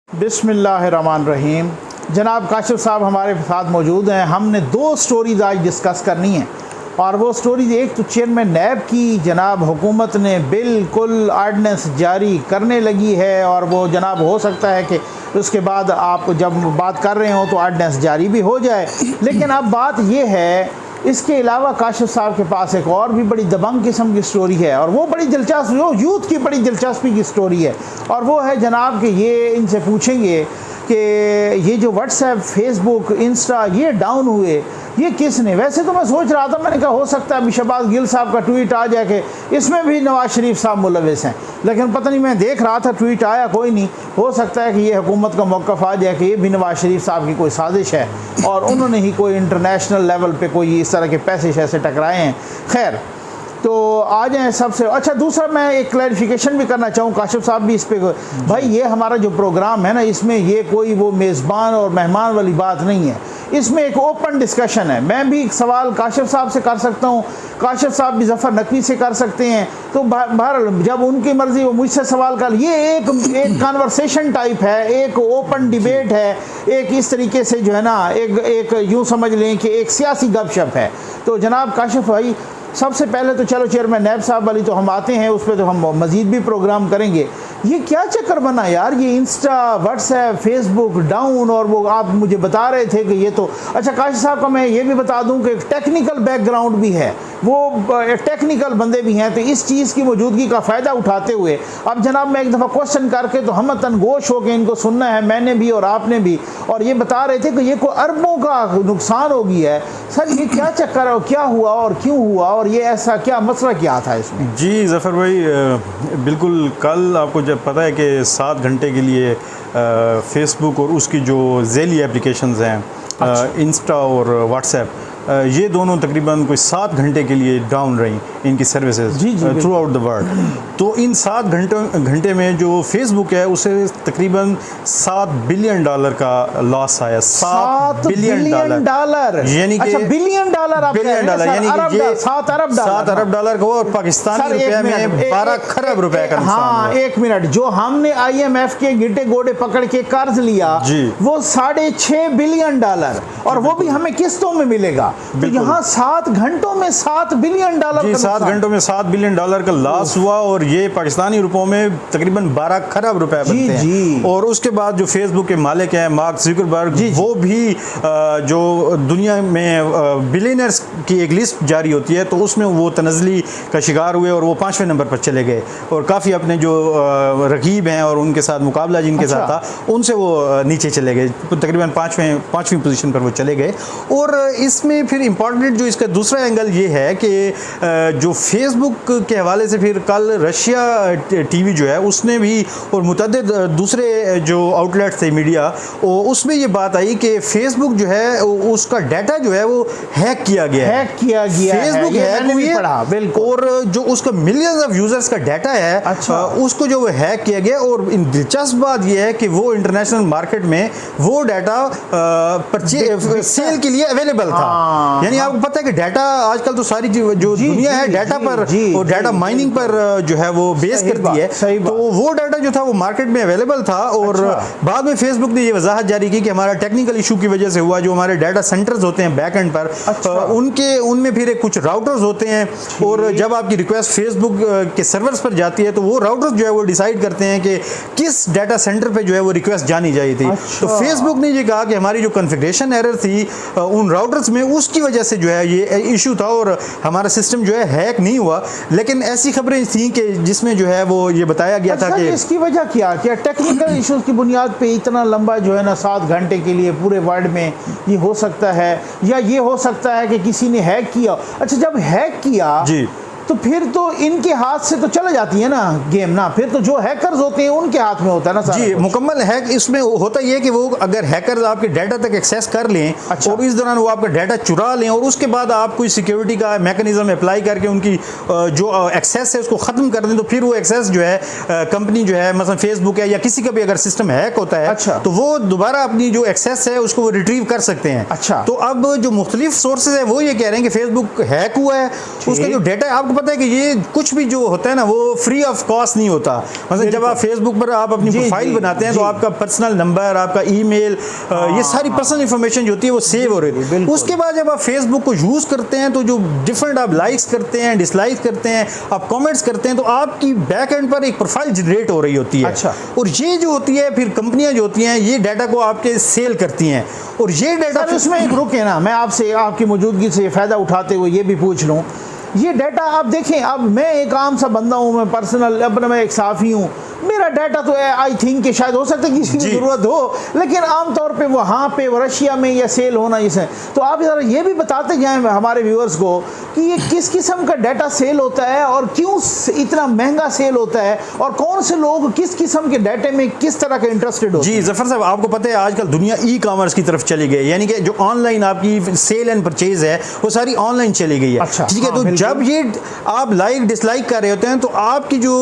बिस्मिल्लाहिर्रहमानिर्रहीम। जनाब काशिफ साहब हमारे साथ मौजूद हैं। हमने दो स्टोरीज़ आज डिस्कस करनी है और वो स्टोरीज़, एक तो चेयरमैन नैब की जनाब हुकूमत ने बिल्कुल आर्डनेंस जारी करने लगी है और वो जनाब हो सकता है कि उसके बाद आप जब बात कर रहे हो तो आर्डनेंस जारी भी हो जाए। लेकिन अब बात ये है, इसके अलावा काशिफ साहब के पास एक और भी बड़ी दबंग किस्म की स्टोरी है और वो बड़ी दिलचस्प, वो यूथ की बड़ी दिलचस्पी की स्टोरी है और वो है जनाब कि ये इनसे पूछेंगे कि ये जो व्हाट्सएप, फेसबुक, इंस्टा ये डाउन हुए, ये किसने? वैसे तो मैं सोच रहा था, मैंने कहा हो सकता है अभी शहबाज गिल साहब का ट्वीट आ जाए कि इसमें भी नवाज शरीफ साहब मुलविस हैं, लेकिन पता नहीं, मैं देख रहा था ट्वीट आया कोई नहीं। हो सकता है कि ये हुकूमत का मौक़िफ़ आ जाए कि ये भी नवाज शरीफ साहब की कोई साजिश है और उन्होंने ही कोई इंटरनेशनल लेवल पे कोई इस तरह के पैसे शैसे टकराए हैं। खैर, तो आ जाएँ सबसे। अच्छा, दूसरा मैं एक क्लैरिफिकेशन भी करना चाहूँ, काशिफ साहब भी इस पे, भाई ये हमारा जो प्रोग्राम है ना, इसमें ये कोई वो मेज़बान और मेहमान वाली बात नहीं है, इसमें एक ओपन डिस्कशन है। मैं भी सवाल काशिफ साहब से कर सकता हूँ, काशिफ साहब भी ज़फ़र नकवी से कर सकते हैं, तो बहरहाल जब उनकी मर्ज़ी वो मुझसे सवाल कर, ये एक कन्वर्सेशन टाइप है, एक ओपन डिबेट है, एक इस तरीके से जो है ना, एक यूँ समझ लें कि एक सियासी गपशप है। तो जनाब काशिफ भाई, सबसे पहले तो चलो चेयरमैन नैब साहब वाली तो हम आते हैं, उस पर तो हम मज़ीद भी प्रोग्राम करेंगे। ये क्या चक्कर बना यार, ये इंस्टा, व्हाट्सएप, फेसबुक डाउन, और वो आप मुझे बता रहे थे कि ये तो, अच्छा काशिफ साहब को मैं ये भी बता दूं कि टेक्निकल बैकग्राउंड भी है, वो टेक्निकल बंदे भी हैं, तो इस चीज़ की मौजूदगी का फ़ायदा उठाते हुए अब जनाब मैं एक दफ़ा क्वेश्चन करके तो हम तनगोश हो के इनको सुनना है, मैंने भी और आपने भी, और ये बता रहे थे कि ये कोई अरबों का नुकसान हो गया है। सर ये क्या चक्कर है, क्या हुआ और क्यों हुआ, और ये ऐसा क्या मसला क्या था इसमें? जी ज़फ़र भाई, बिल्कुल कल आपको जब पता है कि 7 घंटे के लिए फ़ेसबुक और उसकी जो ज़ैली एप्लीकेशंस हैं, इंस्टा और व्हाट्सएप, ये दोनों तकरीबन कोई 7 घंटे के लिए डाउन रही इनकी services through out the world. तो इन 7 घंटे में जो फेसबुक है उसे तकरीबन $7 बिलियन का लॉस आया। 7 बिलियन डॉलर, यानी कि बिलियन डॉलर, यानी कि 7 अरब डॉलर का, और पाकिस्तानी रुपए में 12 खरब रुपए का नुकसान। हाँ, एक मिनट, जो हमने IMF के गिट्टे गोडे पकड़ के कर्ज लिया वो $6.5 बिलियन, और वो भी हमें किस्तों में मिलेगा। तो यहाँ 7 घंटों में $7 बिलियन, 7 घंटों में $7 बिलियन का लॉस हुआ, और ये पाकिस्तानी रुपयों में तकरीबन 12 खरब रुपए बनते हैं। और उसके बाद जो फेसबुक के मालिक हैं मार्क ज़ुकरबर्ग, वो भी जो दुनिया में बिलियनर्स की एक लिस्ट जारी होती है, तो उसमें वो तनज़ली का शिकार हुए और वो 5वें नंबर पर चले गए, और काफ़ी अपने जो रकीब हैं और उनके साथ मुकाबला जिनके साथ था उनसे वो नीचे चले गए, तकरीबन 5वीं पोजीशन पर वो चले गए। और इसमें फिर इम्पॉर्टेंट जो इसका दूसरा एंगल ये है कि जो फेसबुक के हवाले से फिर कल रशिया टीवी जो है उसने भी, और मुतअद्दिद दूसरे जो आउटलेट्स थे मीडिया, उसमें ये बात आई कि फेसबुक जो है उसका डाटा जो है वो हैक किया गया फेसबुक हैक हुई है, और जो उसका मिलियंस ऑफ यूजर्स का डाटा है, उसको जो हैक किया गया। और दिलचस्प बात यह है कि वो इंटरनेशनल मार्केट में वो डाटा सेल के लिए अवेलेबल था। यानी आपको पता है कि डाटा आजकल तो सारी जो दुनिया है डाटा पर और डाटा माइनिंग पर जो है वो बेस करती है, तो वो डाटा जो था वो मार्केट में अवेलेबल था। और बाद में फेसबुक ने ये वजाहत जारी की कि हमारा टेक्निकल इशू की वजह से हुआ, जो हमारे डाटा सेंटर्स होते हैं बैक एंड पर, उनमें फिर कुछ राउटर्स होते हैं, और जब आपकी रिक्वेस्ट फेसबुक के सर्वर्स पर जाती है तो वो राउटर्स जो है वो डिसाइड करते हैं कि किस डाटा सेंटर पे जो है वो रिक्वेस्ट जानी चाहिए थी। तो फेसबुक ने ये कहा कि हमारी जो कॉन्फ़िगरेशन एरर थी उन राउटर्स में, उसकी वजह से जो है ये इशू था और हमारा सिस्टम जो है हैक नहीं हुआ। लेकिन ऐसी खबरें थी कि जिसमें जो है वो ये बताया गया था कि इसकी वजह क्या टेक्निकल इश्यूज की बुनियाद पे इतना लंबा जो है ना 7 घंटे के लिए पूरे वर्ल्ड में ये हो सकता है, या ये हो सकता है कि किसी ने हैक किया। अच्छा, जब हैक किया तो फिर तो इनके हाथ से तो चला जाती है ना गेम ना, फिर तो जो हैकर्स होते हैं उनके हाथ में होता है ना सारा। जी, मुकम्मल हैक इसमें होता ये है कि वो अगर हैकर्स आपके डाटा तक एक्सेस कर लें, और इस दौरान वो आपका डाटा चुरा लें, और उसके बाद आप कोई सिक्योरिटी का मैकेनिज्म अप्लाई करके उनकी जो एक्सेस है उसको ख़त्म कर दें, तो फिर वो एक्सेस जो है कंपनी जो है मसलन फेसबुक है या किसी का भी अगर सिस्टम हैक होता है, तो वो दोबारा अपनी जो एक्सेस है उसको वो रिट्रीव कर सकते हैं। तो अब जो मुख्तलिफ सोर्सेज है वो ये कह रहे हैं कि फेसबुक हैक हुआ है, उसका जो डाटा है, आपको पता है कि ये कुछ भी जो होता है ना वो फ्री ऑफ कॉस्ट नहीं होता। मतलब जब आप फेसबुक पर आप अपनी प्रोफाइल बनाते हैं तो आपका पर्सनल नंबर, आपका ईमेल, ये सारी पर्सनल इंफॉर्मेशन जो होती है वो सेव हो रही है। उसके बाद जब आप फेसबुक को यूज करते हैं तो जो डिफरेंट आप लाइक्स करते हैं, डिसलाइक करते हैं, आप कमेंट्स करते हैं, तो आपकी बैक एंड पर एक प्रोफाइल जनरेट हो रही होती है। अच्छा। और ये जो होती है फिर कंपनियां जो होती हैं ये डाटा को आपके सेल करती हैं और ये डाटा इसमें एक रुक है ना, मैं आपसे आपकी मौजूदगी से फ़ायदा उठाते हुए ये भी पूछ लूँ, ये डाटा आप देखें, अब मैं एक आम सा बंदा हूँ, मैं पर्सनल अपना मैं एक साफ़ी हूँ, मेरा डाटा तो आई थिंक कि शायद हो सकता है किसी की ज़रूरत हो, लेकिन आमतौर पे वहाँ पे रशिया में या सेल होना इसे, तो आप ज़रा ये भी बताते जाएं हमारे व्यूअर्स को कि ये किस किस्म का डाटा सेल होता है और क्यों इतना महंगा सेल होता है और कौन से लोग किस किस्म के डाटे में किस तरह के इंटरेस्टेड होते हैं। जी जफर साहब, आपको पता है आजकल दुनिया ई कॉमर्स की तरफ चली गई है, यानी कि जो ऑनलाइन आपकी सेल एंड परचेज है वो सारी ऑनलाइन चली गई है। अच्छा, ठीक है, तो जब ये आप लाइक डिसलाइक कर रहे होते हैं तो आपकी जो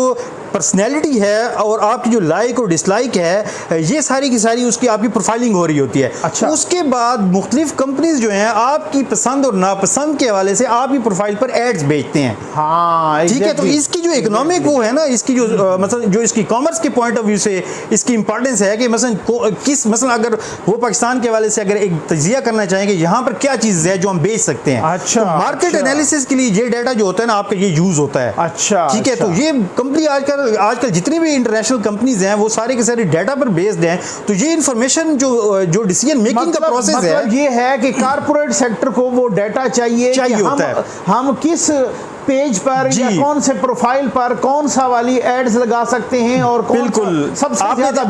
पर्सनैलिटी है और आपकी जो लाइक और डिसलाइक है ये सारी की सारी उसकी आपकी प्रोफाइलिंग हो रही होती है। अच्छा। उसके बाद मुख्तलिफ कंपनीज जो हैं आपकी पसंद और नापसंद के हवाले से आपकी प्रोफाइल पर एड्स बेचते हैं। हाँ, ठीक है, तो इसकी जो इकोनॉमिक वो है ना, इसकी जो मतलब जो इसकी कॉमर्स के पॉइंट ऑफ व्यू से इसकी इंपॉर्टेंस है कि मसलन अगर वो पाकिस्तान के हवाले से अगर एक तजिया करना चाहेंगे यहाँ पर क्या चीज़ है जो हम बेच सकते हैं। अच्छा, तो मार्केट एनालिसिस के लिए ये डाटा जो होता है ना आपका ये यूज होता है। अच्छा, ठीक है, तो ये कंपनी आजकल जितनी भी इंटरनेशनल कंपनीज हैं वो सारे के सारे डाटा पर बेस्ड हैं। तो ये इंफॉर्मेशन जो डिसीजन मेकिंग का प्रोसेस है, मतलब ये है कि कारपोरेट सेक्टर को वो डाटा चाहिए होता है हम किस पेज पर या कौन से प्रोफाइल पर कौन सा वाली एड्स लगा सकते हैं और कौन बिल्कुल सबसे ज्यादा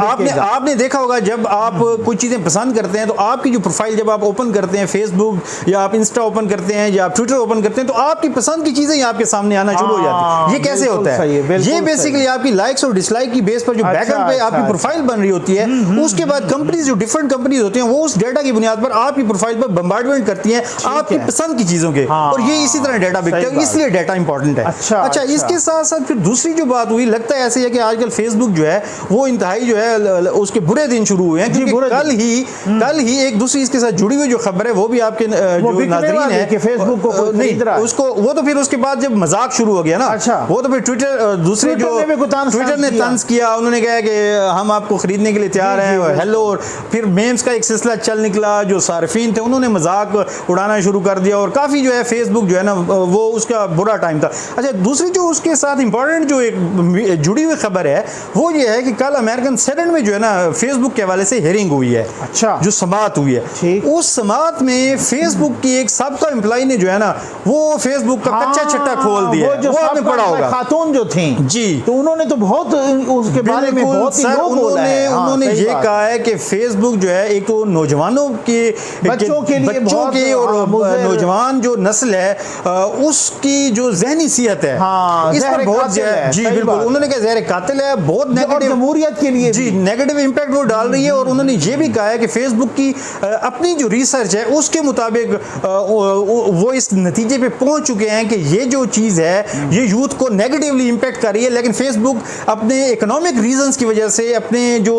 आपने देखा होगा जब आप कुछ चीज़ें पसंद करते हैं तो आपकी जो प्रोफाइल जब आप ओपन करते हैं फेसबुक या आप इंस्टा ओपन करते हैं या आप ट्विटर ओपन करते हैं तो आपकी पसंद की चीज़ें आपके सामने आना शुरू हो जाती है। ये कैसे होता है? ये बेसिकली आपकी लाइक्स और डिसलाइक की बेस पर जो बैकएंड पे आपकी प्रोफाइल बन रही होती है, उसके बाद कंपनीज जो डिफरेंट कंपनीज होती हैं वो उस डाटा की बुनियाद पर आपकी प्रोफाइल पर बम्बार्डमेंट करती हैं आपकी पसंद की चीज़ों के, और ये इसी तरह डाटा बिकता है, इसलिए डाटा इंपॉर्टेंट है। अच्छा, इसके साथ साथ फिर दूसरी जो बात हुई, लगता है ऐसे है कि आजकल फेसबुक जो है वो इंतहाई जो है उसके बुरे दिन शुरू हुए हैं, क्योंकि कल ही एक दूसरी इसके साथ जुड़ी हुई जो खबर है वो भी आपके जो नाज़रीन है कि फेसबुक को नहीं उसको वो तो फिर उसके बाद जब मजाक शुरू हो गया ना, अच्छा, वो तो फिर ट्विटर दूसरे जो ट्विटर ने तंज किया, उन्होंने कहा कि हम आपको खरीदने के लिए तैयार हैं, हेलो, और फिर मेम्स का एक सिलसिला चल निकला, जो सार्फिन थे उन्होंने मजाक उड़ाना शुरू कर दिया और काफ़ी जो है फेसबुक जो है ना वो उसका बुरा टाइम था। अच्छा, दूसरी जो उसके साथ इंपॉर्टेंट जो एक जुड़ी हुई खबर है वो ये है कि कल अमेरिकन सेनेट में जो है ना फेसबुक के हवाले से हियरिंग हुई है। अच्छा, जो समाअत हुई है, उस समाअत में फेसबुक की एक सबका एम्प्लॉय ने जो है ना वो फेसबुक का कच्चा छट्टा खोल दिया, वो आपने पढ़ा होगा, खातून जो थी जी, तो उन्होंने तो बहुत उसके बारे में बहुत ही उन्होंने ये कहा है कि फेसबुक जो है एक तो नौजवानों के बच्चों के और नौजवान जो नस्ल है उसकी जो ज़हनी सेहत है इस पर बहुत जी बिल्कुल, उन्होंने कहा ज़हर कातिल है, बहुत नेगेटिव जमहूरियत के लिए जी नेगेटिव इंपैक्ट वो डाल रही है। और उन्होंने ये भी कहा है कि फेसबुक की अपनी जो रिसर्च है उसके मुताबिक वो इस नतीजे पे पहुंच चुके हैं कि ये जो चीज़ है ये यूथ को नेगेटिवली इंपैक्ट कर रही है, लेकिन फेसबुक अपने इकोनॉमिक रीजंस की वजह से, अपने जो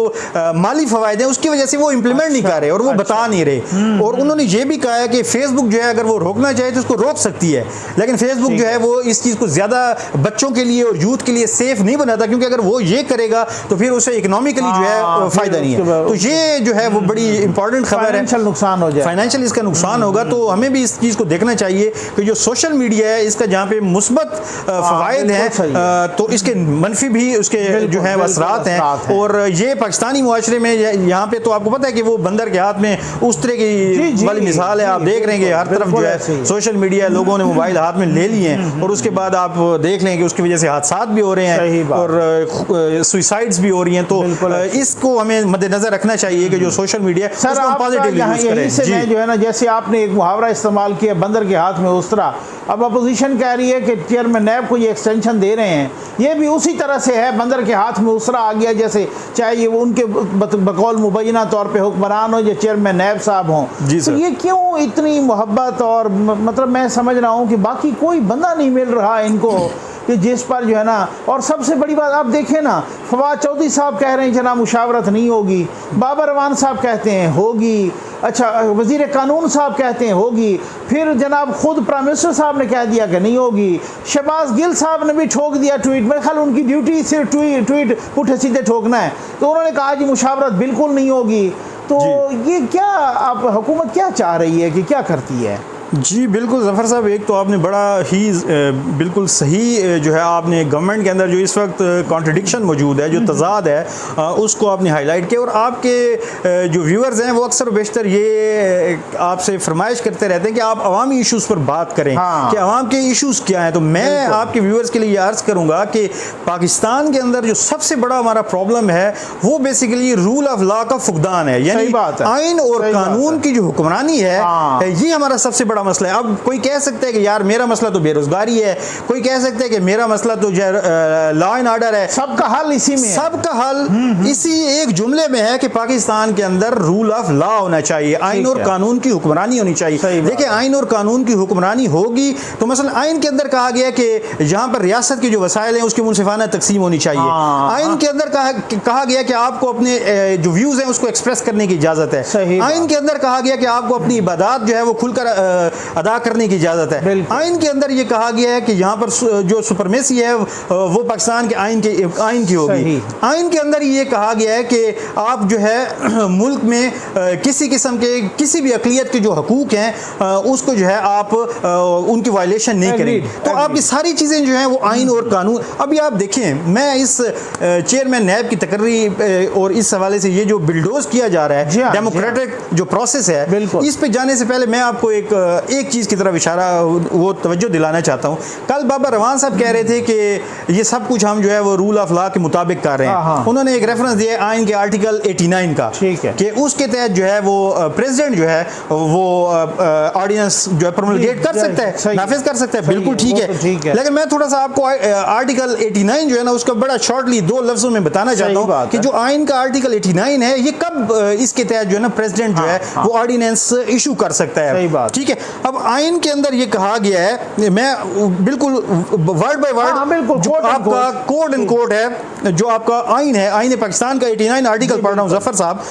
माली फवायद हैं उसकी वजह से वो इंप्लीमेंट नहीं कर रहे और वो बता नहीं रहे। और उन्होंने ये भी कहा है कि फेसबुक जो है अगर वो रोकना चाहे तो उसको रोक सकती है, लेकिन फेसबुक जो है वो इस चीज़ को ज़्यादा बच्चों के लिए और यूथ के लिए सेफ नहीं बनाता, क्योंकि अगर वो ये करेगा तो फिर उसे इकोनॉमिकली जो है फायदा नहीं है। तो ये जो है वो बड़ी इंपॉर्टेंट खबर है, फाइनेंशियल नुकसान हो जाए, फाइनेंशियल इसका नुकसान होगा। तो हमें भी इस चीज़ को देखना चाहिए कि जो सोशल मीडिया है इसका जहाँ पे मुस्बत फ़वाइद हैं तो इसके मनफी भी उसके जो है असरात हैं। और ये पाकिस्तानी मुआशरे में यहाँ पे तो आपको पता है कि वो बंदर के हाथ में उस तरह की वाली मिसाल है, आप देख रहे हैं कि हर तरफ जो है सोशल मीडिया, लोगों ने मोबाइल हाथ में ले लिए हैं और उसके बाद आप देख लें कि उसकी वजह से हादसात भी हो रहे हैं और सुसाइड्स भी हो रही हैं। तो इसको हमें मद्देनजर रखना चाहिए कि जो सोशल मीडिया सर पॉजिटिव जो है ना, जैसे आपने एक मुहावरा इस्तेमाल किया बंदर के हाथ में उस्तरा, अब अपोजिशन कह रही है कि चेयरमैन नैब को ये एक्सटेंशन दे रहे हैं, ये भी उसी तरह से है, बंदर के हाथ में उसरा आ गया, जैसे चाहे ये उनके बकौल मुबैना तौर पे हुक्मरान हो या चेयरमैन नैब साहब हों। तो ये क्यों इतनी मोहब्बत, और मतलब मैं समझ रहा हूँ कि बाकी कोई बंदा नहीं मिल रहा इनको कि जिस पर जो है ना, और सबसे बड़ी बात आप देखें ना, फवाद चौधरी साहब कह रहे हैं जनाब मुशावरत नहीं होगी, बाबर रवान साहब कहते हैं होगी, अच्छा वज़ीर कानून साहब कहते हैं होगी, फिर जनाब खुद प्राइम मिनिस्टर साहब ने कह दिया कि नहीं होगी, शहबाज गिल साहब ने भी ठोक दिया ट्वीट, मेरे ख्याल उनकी ड्यूटी सिर्फ ट्वीट पुठे सीधे ठोकना है, तो उन्होंने कहा जी मुशावरत बिल्कुल नहीं होगी। तो ये क्या आप हुकूमत क्या चाह रही है कि क्या करती है? जी बिल्कुल ज़फ़र साहब, एक तो आपने बड़ा ही बिल्कुल सही जो है आपने गवर्नमेंट के अंदर जो इस वक्त कॉन्ट्रडिक्शन मौजूद है, जो तज़ाद है, उसको आपने हाईलाइट किया। और आपके जो व्यूअर्स हैं वो अक्सर बेशतर ये आपसे फरमाइश करते रहते हैं कि आप अवामी इशूज़ पर बात करें, कि अवाम के इशूज़ क्या हैं। तो मैं आपके व्यूअर्स के लिए ये अर्ज़ करूँगा कि पाकिस्तान के अंदर जो सबसे बड़ा हमारा प्रॉब्लम है वो बेसिकली रूल ऑफ लॉ का फुकदान है, यानी आइन और कानून की जो हुक्मरानी है, ये हमारा सबसे बड़ा मसला है। अब कोई कह सकता है कि यार मेरा मसला तो बेरोजगारी है, कोई कह सकता है कि मेरा मसला तो लॉ एंड ऑर्डर है, सबका हल इसी में, सबका हल इसी एक जुमले में है कि पाकिस्तान के अंदर रूल ऑफ लॉ होना चाहिए, आइन और कानून की हुक्मरानी होनी चाहिए। देखिए आइन और कानून की हुक्मरानी होगी तो मसलन आइन के अंदर कहा गया कि जहां पर रियासत की जो वसाइल हैं उसकी मुनसिफाना तकसीम होनी चाहिए। आइन के अंदर कहा गया कि आपको अपने जो व्यूज हैं उसको एक्सप्रेस करने की इजाजत है। आइन के अंदर कहा गया कि आपको अपनी इबादत जो है वो खुलकर अदा करने की इजाज़त है। आइन के अंदर ये कहा गया है कि यहाँ पर जो सुपरमेसी है वो पाकिस्तान के आइन की होगी। आइन के अंदर ये कहा गया है कि आप जो है मुल्क में किसी किस्म के किसी भी अक़लियत के जो हकूक़ हैं उसको जो है आप उनकी वायलेशन नहीं करेंगे। तो आपकी सारी चीज़ें जो हैं वो आइन और कानून। अभी आप देखें, मैं इस चेयरमैन नैब की तकर्री और इस हवाले से ये जो बिल्डोज किया जा रहा है डेमोक्रेटिक जो प्रोसेस है, इस पे जाने से पहले मैं आपको एक चीज़ की तरफ इशारा वो तवज्जो दिलाना चाहता हूँ। कल बाबर रवान साहब कह रहे थे कि ये सब कुछ हम जो है वो रूल ऑफ लॉ के मुताबिक कर रहे हैं। उन्होंने एक रेफरेंस दिया आइन के आर्टिकल 89 का, ठीक है, कि उसके तहत जो है वो प्रेसिडेंट जो है वो ऑर्डिनेंस जो है प्रोमलगेट कर सकता है, नाफिज कर सकता है, बिल्कुल ठीक है। लेकिन मैं थोड़ा सा आपको आर्टिकल 89 जो है ना उसका बड़ा शॉर्टली 2 लफ्जों में बताना चाहता हूँ कि जो आइन का आर्टिकल 89 है ये कब इसके तहत जो है ना प्रेसिडेंट जो है वो ऑर्डिनेंस इशू कर सकता है, ठीक है। अब आइन के अंदर ये कहा गया है, मैं बिल्कुल वर्ड बाय वर्ड जो आपका कोड एंड कोड है, जो आपका आइन है, आइन पाकिस्तान का 89 आर्टिकल पढ़ रहा हूँ ज़फ़र साहब।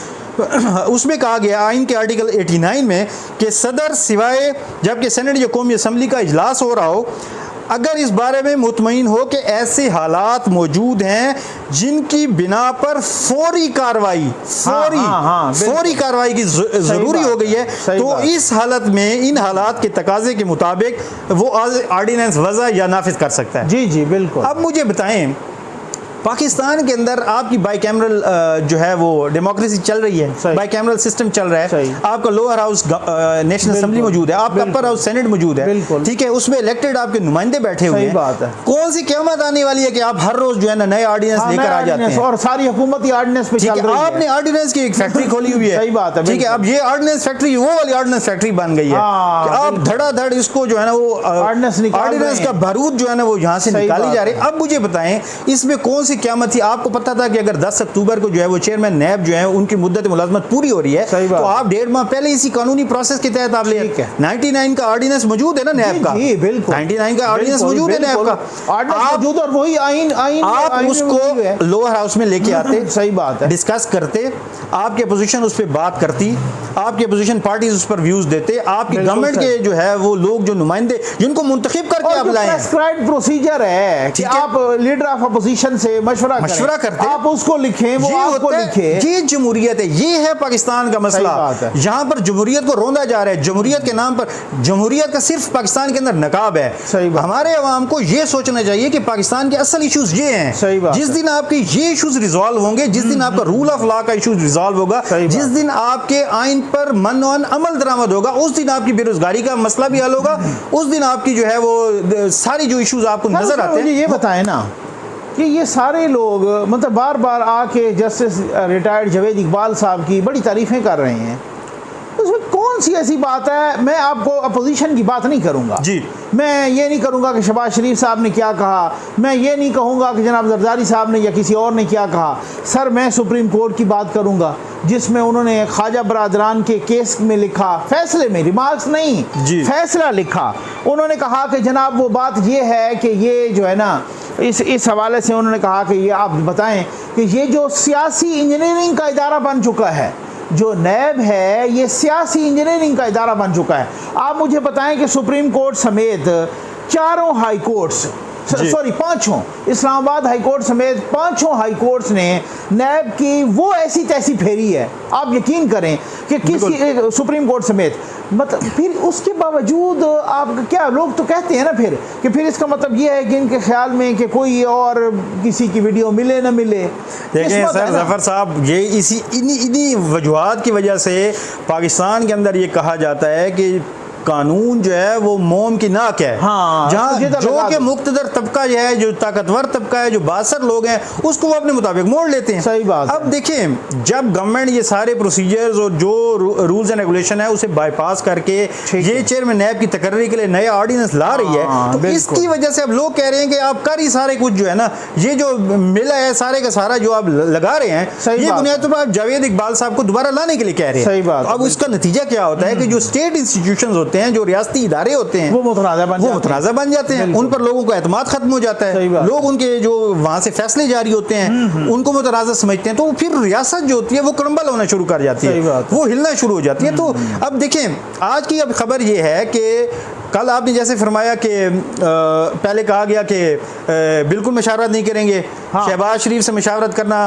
उसमें कहा गया आइन के आर्टिकल 89 में कि सदर सिवाय जबकि सेनेट या कौमी असम्बली का इजलास हो रहा हो, अगर इस बारे में मुतमईन हो कि ऐसे हालात मौजूद हैं जिनकी बिना पर फौरी कार्रवाई फौरी कार्रवाई की जरूरी हो गई है, तो इस हालत में इन हालात के तकाजे के मुताबिक वो ऑर्डिनेंस वज़ा या नाफिज कर सकता है। जी जी बिल्कुल। अब मुझे बताएं, पाकिस्तान के अंदर आपकी बाई कैमरल जो है वो डेमोक्रेसी चल रही है, बाई कैमरल सिस्टम चल रहा है, आपका लोअर हाउस नेशनल असेंबली मौजूद है, आपका अपर हाउस सेनेट मौजूद है, ठीक है, उसमें इलेक्टेड आपके नुमाइंदे बैठे हुए हैं। बात है। कौन सी क़यामत आने वाली है कि आप हर रोज जो है ना नए ऑर्डिनेंस लेकर आ जाते हैं और सारी हुकूमत ऑर्डिनेंस पे चल रही है। आपने ऑर्डिनेंस की एक फैक्ट्री खोली हुई है, सही बात है, ठीक है। अब ये ऑर्डिनेंस फैक्ट्री वो वाली ऑर्डिनेंस फैक्ट्री बन गई है, आप धड़ाधड़ इसको जो है ना वो ऑर्डिनेंस का बारूद जो है ना वो यहाँ से निकाली जा रही है। अब मुझे बताएं इसमें कौन सी क़यामत थी? आपको पता था कि अगर 10 अक्टूबर को जो है वो चेयरमैन नैब जो है उनकी मुद्दत मुलाजमत पूरी हो रही है, तो आप 1.5 माह पहले इसी कानूनी प्रोसेस के तहत आप ले 99 का ऑर्डिनेंस मौजूद है ना नैब का, 99 का ऑर्डिनेंस मौजूद है नैब का, आप और वही आइन आप उसको लोअर हाउस में लेके आते, सही बात है, डिस्कस करते, आपकी अपोजिशन उस पर बात करती, आपकी अपोजिशन पार्टीज उस पर व्यूज देते, आपकी गवर्नमेंट के जो है वो लोग जो नुमाइंदे जिनको मुंतखब करके आप लाए, प्रेस्क्राइब्ड प्रोसीजर है कि आप लीडर ऑफ अपोजिशन से मशवरा करते, आप उसको लिखें, वो आपको लिखे। ये जमहूरियत है, ये है पाकिस्तान का मसला। यहाँ पर जमहूरियत को रोंदा जा रहा है, जमहूरियत के नाम पर जमहूरियत का सिर्फ पाकिस्तान के अंदर नकाब है। हमारे अवाम को ये सोचना चाहिए कि पाकिस्तान के असल इशूज ये हैं। जिस दिन आपके ये इशूज रिजॉल्व होंगे, जिस दिन आपका रूल ऑफ लॉ का इशूज रिजॉल्व होगा, जिस दिन आपके आइन पर मनोन अमल दरामद होगा, उस दिन आपकी बेरोजगारी का मसला भी हल होगा, उस दिन आपकी जो है वो सारी जो इशूज आपको नजर आते हैं। ये बताएं ना कि ये सारे लोग मतलब बार बार आके जस्टिस रिटायर्ड जावेद इकबाल साहब की बड़ी तारीफ़ें कर रहे हैं, उसमें कौन कौन सी ऐसी बात है, मैं आपको अपोजिशन की बात नहीं करूंगा जी, मैं ये नहीं करूंगा कि शहबाज शरीफ साहब ने क्या कहा, मैं ये नहीं कहूंगा कि जनाब जरदारी साहब ने या किसी और ने क्या कहा। सर मैं सुप्रीम कोर्ट की बात करूंगा जिसमें उन्होंने ख्वाजा बरादरान के केस में लिखा, फैसले में, रिमार्क्स नहीं, फैसला लिखा। उन्होंने कहा कि जनाब वो बात ये है कि ये जो है ना, इस हवाले से उन्होंने कहा कि ये आप बताएं कि ये जो सियासी इंजीनियरिंग का इदारा बन चुका है, जो नैब है ये सियासी इंजीनियरिंग का इदारा बन चुका है। आप मुझे बताएं कि सुप्रीम कोर्ट समेत चारों हाई कोर्ट्स, सॉरी पांचों, इस्लामाबाद हाई कोर्ट समेत पांचों हाई कोर्ट्स ने नैब की वो ऐसी तैसी फेरी है, आप यकीन करें कि किसी सुप्रीम कोर्ट समेत, मतलब फिर उसके बावजूद आप क्या, लोग तो कहते हैं ना फिर कि फिर इसका मतलब ये है कि इनके ख्याल में कि कोई और किसी की वीडियो मिले ना मिले। देखिए सर जफर साहब, ये इन्हीं वजूहात की वजह से पाकिस्तान के अंदर ये कहा जाता है कि कानून जो है वो मोम की नाक है। हाँ, जहाँ जो कि मुक्तदर तबका जो है, जो ताकतवर तबका है, जो बासर लोग हैं, उसको वो अपने मुताबिक मोड़ लेते हैं। सही बात। अब देखें, जब गवर्नमेंट ये सारे प्रोसीजर्स और जो रूल्स एंड रेगुलेशन है उसे बाईपास करके ये चेयरमैन नैब की तकर्री के लिए नया ऑर्डिनेंस ला रही है, तो इसकी वजह से अब लोग कह रहे हैं कि आप कर ही सारे कुछ जो है ना, ये जो मिला है सारे का सारा जो आप लगा रहे हैं, ये बुनियाद पर आप जावेद इकबाल साहब को दोबारा लाने के लिए कह रहे हैं। सही बात। अब उसका नतीजा क्या होता है कि जो स्टेट इंस्टीट्यूशन होते हैं, जो रियासती इदारे होते हैं, वो मुतनाज़ा बन जाते हैं, उन पर लोगों का एतमाद खत्म हो जाता है, लोग उनके जो वहां से फैसले जारी होते हैं उनको मुतनाज़ा समझते हैं, तो फिर रियासत जो होती है वो क्रम्बल होना शुरू कर जाती है, वो हिलना शुरू हो जाती है। तो अब देखें, आज की अब खबर ये है कि कल आपने जैसे फरमाया कि पहले कहा गया कि बिल्कुल मशावरत नहीं करेंगे, शहबाज शरीफ से मशावरत करना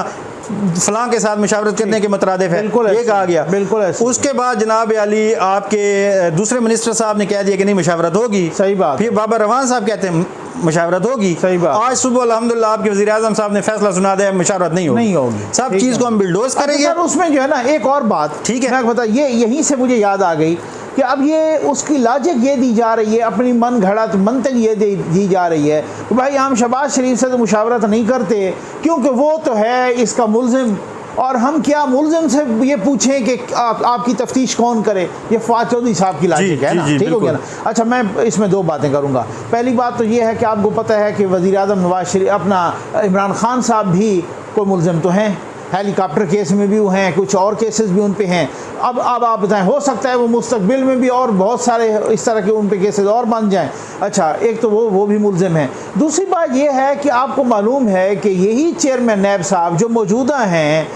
फलां के साथ मशावरत करने के मुतरादिफ है, ये कहा गया। बिल्कुल ऐसे। उसके बाद जनाब अली आपके दूसरे मिनिस्टर साहब ने कह दिया कि नहीं मशावरत होगी। सही बात। फिर बाबर रवान साहब कहते हैं मशावरत होगी। सही बात। आज सुबह अल्हम्दुलिल्लाह आपके वज़ीर आज़म साहब ने फैसला सुना दिया मशावरत नहीं होगी। सब चीज़ को हम बिल्डोज करेंगे। सर उसमें जो है ना एक और बात, ठीक है, मैं बता, ये यहीं से मुझे याद आ गई कि अब ये उसकी लॉजिक ये दी जा रही है, अपनी मन घड़त मंतक ये दी जा रही है कि भाई हम शहबाज शरीफ से तो मुशावरत नहीं करते क्योंकि वो तो है इसका मुल्जिम, और हम क्या मुल्जिम से ये पूछें कि आपकी तफ्तीश कौन करे। ये फवाद चौधरी साहब की लॉजिक है ना, ठीक हो गया ना। अच्छा, मैं इसमें दो बातें करूँगा। पहली बात तो ये है कि आपको पता है कि वज़ीर आज़म नवाज शरीफ, अपना इमरान खान साहब भी कोई मुल्जिम तो हैं, हेलीकॉप्टर केस में भी वो हैं, कुछ और केसेस भी उन पे हैं। अब आप बताएं, हो सकता है वो मुस्तकबिल में भी और बहुत सारे इस तरह के उन पे केसेस और बन जाएं। अच्छा, एक तो वो भी मुल्जिम है। दूसरी बात ये है कि आपको मालूम है कि यही चेयरमैन नैब साहब जो मौजूदा हैं,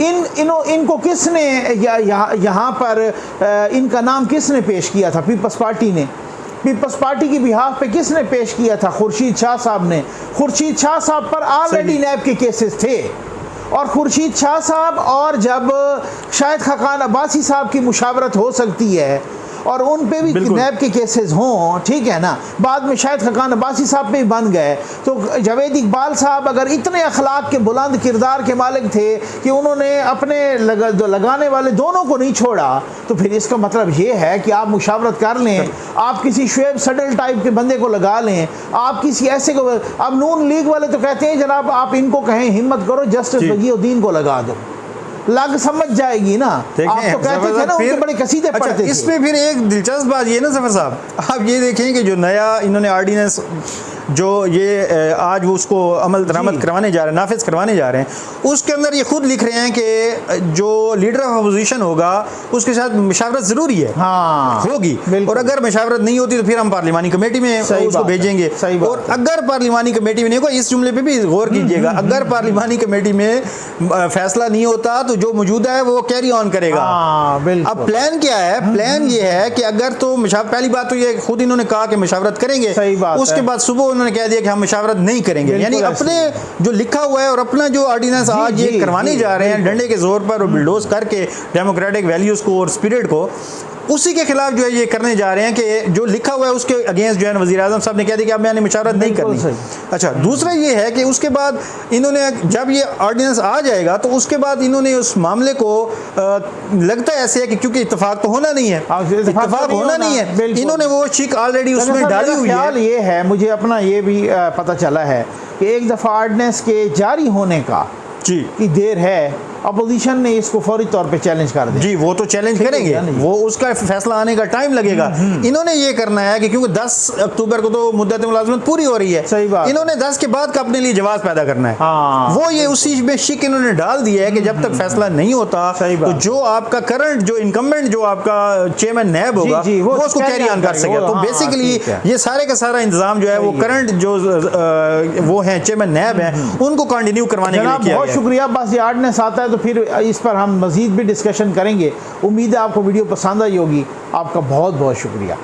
इनको किसने यहाँ पर इनका नाम किसने पेश किया था? पीपल्स पार्टी ने। पीपल्स पार्टी की बिहाफ पे किसने पेश किया था? खुर्शीद शाह साहब ने। खुर्शीद शाह साहब पर ऑलरेडी नैब के केसेस थे, और खुर्शीद शाह साहब और जब शाहिद खाकान अब्बासी साहब की मुशावरत हो सकती है और उन पे भी नैब के केसेस हों, ठीक है ना, बाद में शाहिद खाकान अब्बासी साहब पे भी बन गए, तो जावेद इकबाल साहब अगर इतने अखलाक के बुलंद किरदार के मालिक थे कि उन्होंने अपने लगाने वाले दोनों को नहीं छोड़ा, तो फिर इसका मतलब ये है कि आप मुशावरत कर लें, आप किसी शुएब सडल टाइप के बंदे को लगा लें, आप किसी ऐसे को। अब नून लीग वाले तो कहते हैं जनाब आप इनको कहें हिम्मत करो, जस्टिस वजीउद्दीन को लगा दो, लग समझ जाएगी ना। आप तो कहते थे ना उनके बड़े कसीदे पढ़ते थे। इसमें फिर एक दिलचस्प बात ये ना जफर साहब, आप ये देखें कि जो नया इन्होंने ऑर्डिनेंस जो ये आज वो उसको अमल दरामद करवाने जा रहे हैं, नाफिज करवाने जा रहे हैं, उसके अंदर ये खुद लिख रहे हैं कि जो लीडर ऑफ अपोजिशन होगा उसके साथ मशावरत ज़रूरी है, होगी, और अगर मशावरत नहीं होती तो फिर हम पार्लिमानी कमेटी में उसको भेजेंगे। और अगर पार्लिमानी कमेटी में नहीं होगा, इस जुमले पे भी गौर कीजिएगा, अगर पार्लिमानी कमेटी में फैसला नहीं होता तो जो मौजूदा है वो कैरी ऑन करेगा। अब प्लान क्या है? प्लान ये है कि अगर तो पहली बात तो ये खुद इन्होंने कहा कि मशावरत करेंगे, उसके बाद सुबह उन्होंने कह दिया कि हम मशावरत नहीं करेंगे, यानी अपने जो लिखा हुआ है और अपना जो ऑर्डिनेंस आज ये करवाने जा रहे हैं डंडे के जोर पर और बिल्डोज करके डेमोक्रेटिक वैल्यूज को और स्पिरिट को, उसी के खिलाफ जो है ये करने जा रहे हैं कि जो लिखा हुआ है उसके अगेंस्ट जो है वज़ीर आज़म साहब ने कह दिया कि अब मैंने मशावरत नहीं करनी। अच्छा, दूसरा ये है कि उसके बाद इन्होंने जब ये ऑर्डिनेंस आ जाएगा तो उसके बाद इन्होंने उस मामले को लगता है ऐसे है कि क्योंकि इत्तेफाक तो होना नहीं है, इत्तेफाक होना नहीं है, इन्होंने वो शिक ऑलरेडी उसमें डाली हुई है। ये है, मुझे अपना ये भी पता चला है कि एक दफ़ा ऑर्डिनेंस के जारी होने का जी की देर है, अपोजिशन ने इसको फौरी तौर पे चैलेंज कर दिया। जी, वो तो चैलेंज करेंगे, वो उसका फैसला आने का टाइम लगेगा। इन्होंने ये करना है कि क्योंकि 10 अक्टूबर को तो मुद्दत मुलाजमत पूरी हो रही है, सही बात, इन्होंने 10 के बाद का अपने लिए जवाब पैदा करना है। हाँ, वो ये उसी में शिक इन्होंने डाल दिया है कि जब तक फैसला नहीं होता तो जो आपका करंट जो इनकम्बेंट जो आपका चेयरमैन नैब होगा वो उसको कैरी ऑन कर सके। तो बेसिकली ये सारे का सारा इंतजाम जो है वो करंट जो वो है चेयरमैन नैब है उनको कंटिन्यू करवाने के लिए किया गया। बहुत शुक्रिया। बस ये आर्डिनेंस आता है तो फिर इस पर हम मजीद भी डिस्कशन करेंगे। उम्मीद है आपको वीडियो पसंद आई होगी। आपका बहुत बहुत शुक्रिया।